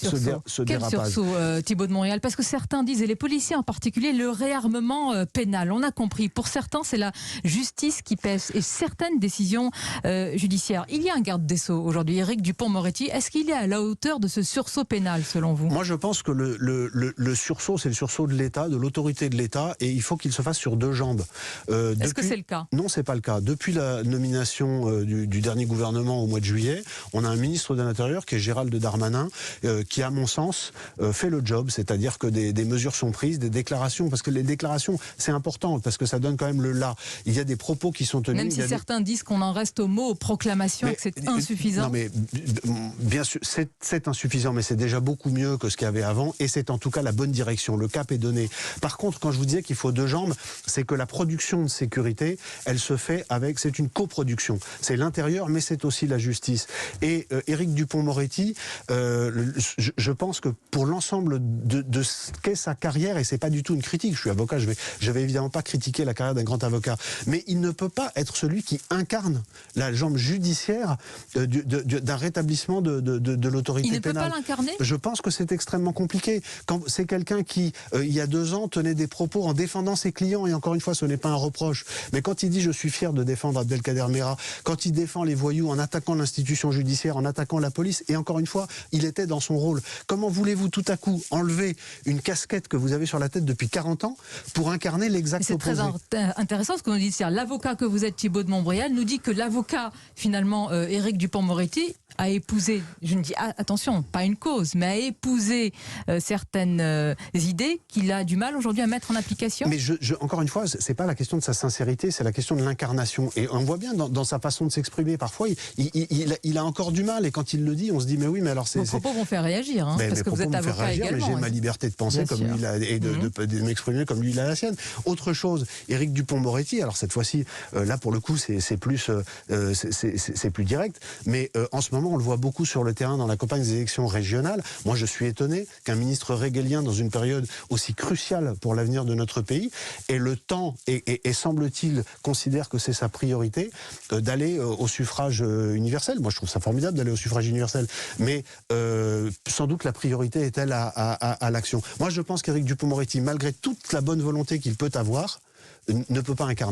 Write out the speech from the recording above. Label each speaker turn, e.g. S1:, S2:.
S1: ce dérapage.
S2: Quel sursaut, Thibault de Montréal? Parce que certains disent, et les policiers en particulier, le réarmement pénal. On a compris. Pour certains, c'est la justice qui pèse et certaines décisions judiciaires. Il y a un garde des Sceaux aujourd'hui, Éric Dupond-Moretti. Est-ce qu'il est à la hauteur de ce sursaut pénal, selon vous?
S1: Moi, je pense que le sursaut, c'est le sursaut de l'État, de l'autorité de l'État, et il faut qu'il se fasse sur deux jambes.
S2: Est-ce que c'est le cas?
S1: Non, c'est pas le cas. Depuis la nomination du dernier gouvernement au mois de juillet, on a un ministre de l'Intérieur qui est Gérald Darmanin, qui, à mon sens, fait le job, c'est-à-dire que des mesures sont prises, des déclarations, parce que les déclarations, c'est important, parce que ça donne quand même le là. Il y a des propos qui sont tenus.
S2: Même si certains disent qu'on en reste aux mots, aux proclamations, et que c'est insuffisant.
S1: Non, mais bien sûr, c'est insuffisant, mais c'est déjà beaucoup mieux que ce qu'il y avait avant, et c'est en tout cas la bonne direction. Le cap est donné. Par contre, quand je vous disais qu'il faut deux jambes, c'est que la production de sécurité, elle se fait c'est une coproduction. C'est l'intérieur, mais c'est aussi la justice. Et Éric Dupond-Moretti, je pense que pour l'ensemble de ce qu'est sa carrière, et c'est pas du tout une critique, je suis avocat, je vais évidemment pas critiquer la carrière d'un grand avocat, mais il ne peut pas être celui qui incarne la jambe judiciaire d'un rétablissement de l'autorité pénale.
S2: Il ne peut pas l'incarner?
S1: Je pense que c'est extrêmement compliqué. Quand c'est quelqu'un qui, il y a 2 ans, tenait des propos en défendant ses clients, et encore une fois, ce n'est pas un reproche, mais quand il dit « je suis fier de défendre Abdelkader Mera », quand il défend les voyous en attaquant l'institution judiciaire, en attaquant la police, et encore une fois, il était dans son rôle. Comment voulez-vous tout à coup enlever une casquette que vous avez sur la tête depuis 40 ans pour incarner l'exact opposé?
S2: C'est très intéressant ce que nous dit. L'avocat que vous êtes, Thibault de Montbrial, nous dit que l'avocat, finalement, Éric Dupond-Moretti, a épousé, je ne dis attention, pas une cause, mais a épousé certaines idées qu'il a du mal aujourd'hui à mettre en application.
S1: Mais encore une fois, c'est pas la question de sa sincérité, c'est la question de l'incarnation. Et on voit bien dans sa façon de s'exprimer, parfois, il a encore du mal. Et quand il le dit, on se dit, mais oui, mais alors c'est...
S2: Vos propos vont faire réagir, hein, parce que vous êtes avocat également.
S1: Mais j'ai ma liberté de penser comme lui et de m'exprimer comme lui il a la sienne. Autre chose, Éric Dupond-Moretti, alors cette fois-ci, là pour le coup, c'est plus direct, mais en ce moment, on le voit beaucoup sur le terrain dans la campagne des élections régionales. Moi, je suis étonné qu'un ministre régalien, dans une période aussi cruciale pour l'avenir de notre pays, ait le temps et semble-t-il considère que c'est sa priorité d'aller au suffrage universel. Moi, je trouve ça formidable d'aller au suffrage universel, mais sans doute la priorité est-elle à l'action. Moi, je pense qu'Éric Dupond-Moretti, malgré toute la bonne volonté qu'il peut avoir, ne peut pas incarner.